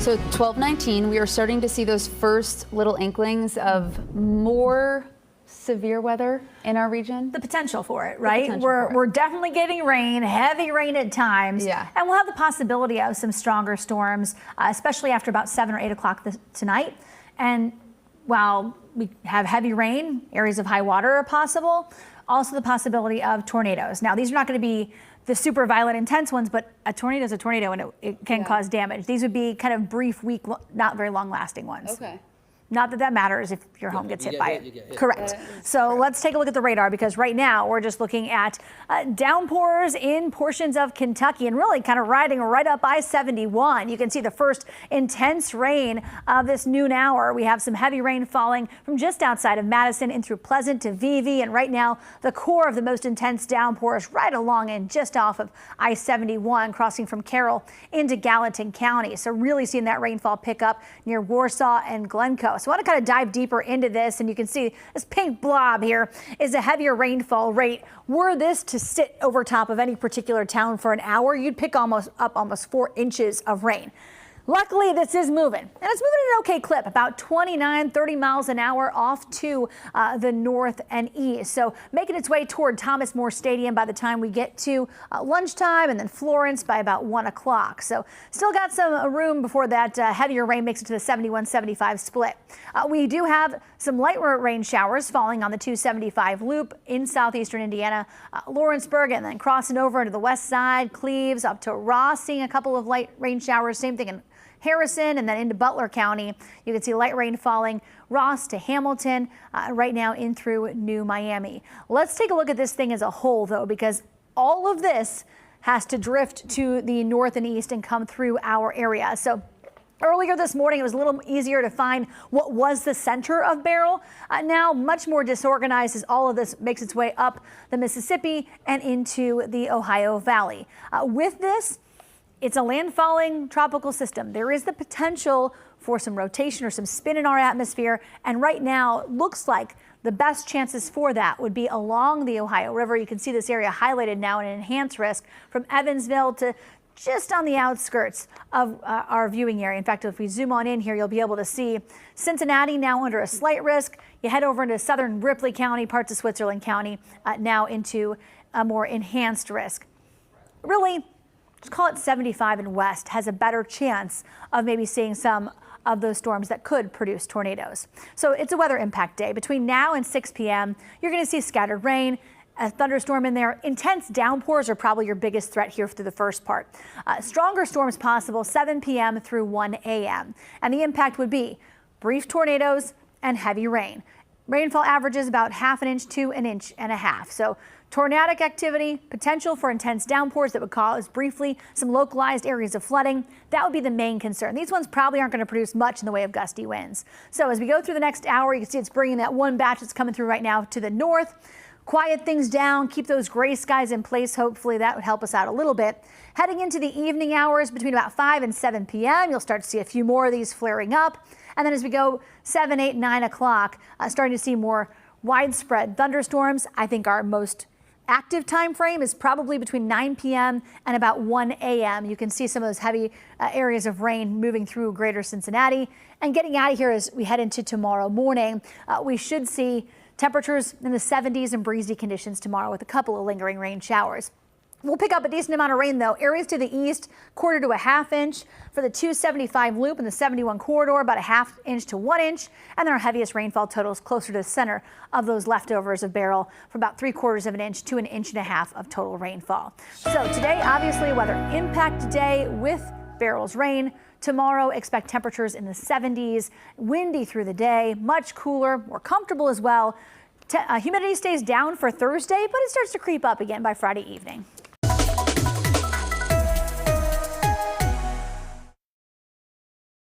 So 12:19, we are starting to see those first little inklings of more severe weather in our region. The potential for it, right? We're definitely getting rain, heavy rain at times. Yeah. And we'll have the possibility of some stronger storms, especially after about 7 or 8 o'clock tonight. And while we have heavy rain, areas of high water are possible. Also the possibility of tornadoes. Now, these are not going to be the super violent, intense ones, but a tornado is a tornado and it can cause damage. These would be kind of brief, weak, not very long lasting ones. Okay. Not that that matters if your home gets hit by it. Correct. So let's take a look at the radar, because right now we're just looking at downpours in portions of Kentucky and really kind of riding right up I-71. You can see the first intense rain of this noon hour. We have some heavy rain falling from just outside of Madison in through Pleasant to Vevey. And right now the core of the most intense downpours right along and just off of I-71, crossing from Carroll into Gallatin County. So really seeing that rainfall pick up near Warsaw and Glencoe. So I want to kind of dive deeper into this, and you can see this pink blob here is a heavier rainfall rate. Were this to sit over top of any particular town for an hour, you'd pick almost 4 inches of rain. Luckily, this is moving, and it's moving at an okay clip, about 29, 30 miles an hour off to the north and east. So making its way toward Thomas More Stadium by the time we get to lunchtime, and then Florence by about 1 o'clock. So still got some room before that heavier rain makes it to the 71-75 split. We do have some light rain showers falling on the 275 loop in southeastern Indiana, Lawrenceburg, and then crossing over into the west side, Cleves up to Ross, seeing a couple of light rain showers. Same thing in Harrison and then into Butler County. You can see light rain falling Ross to Hamilton, right now in through New Miami. Let's take a look at this thing as a whole, though, because all of this has to drift to the north and east and come through our area. So earlier this morning, it was a little easier to find what was the center of Beryl. Now much more disorganized as all of this makes its way up the Mississippi and into the Ohio Valley. With this, it's a landfalling tropical system. There is the potential for some rotation or some spin in our atmosphere. And right now, it looks like the best chances for that would be along the Ohio River. You can see this area highlighted now in enhanced risk from Evansville to just on the outskirts of our viewing area. In fact, if we zoom on in here, you'll be able to see Cincinnati now under a slight risk. You head over into southern Ripley County, parts of Switzerland County, now into a more enhanced risk. Really, just call it 75 and west has a better chance of maybe seeing some of those storms that could produce tornadoes. So it's a weather impact day. Between now and 6 p.m., you're going to see scattered rain, a thunderstorm in there. Intense downpours are probably your biggest threat here through the first part. Stronger storms possible 7 p.m. through 1 a.m. And the impact would be brief tornadoes and heavy rain. Rainfall averages about 1/2 inch to 1.5 inches. So tornadic activity, potential for intense downpours that would cause briefly some localized areas of flooding. That would be the main concern. These ones probably aren't going to produce much in the way of gusty winds. So as we go through the next hour, you can see it's bringing that one batch that's coming through right now to the north. Quiet things down, keep those gray skies in place. Hopefully that would help us out a little bit. Heading into the evening hours between about 5 and 7 p.m., you'll start to see a few more of these flaring up. And then as we go 7, 8, 9 o'clock, starting to see more widespread thunderstorms. I think our most active time frame is probably between 9 p.m. and about 1 a.m. You can see some of those heavy areas of rain moving through greater Cincinnati. And getting out of here as we head into tomorrow morning, we should see temperatures in the 70s and breezy conditions tomorrow with a couple of lingering rain showers. We'll pick up a decent amount of rain, though. Areas to the east, 1/4 to 1/2 inch. For the 275 loop and the 71 corridor, about 1/2 inch to 1 inch. And then our heaviest rainfall totals closer to the center of those leftovers of Beryl for about 3/4 of an inch to 1.5 inches of total rainfall. So today, obviously, a weather impact day with Beryl's rain. Tomorrow, expect temperatures in the 70s, windy through the day, much cooler, more comfortable as well. Humidity stays down for Thursday, but it starts to creep up again by Friday evening.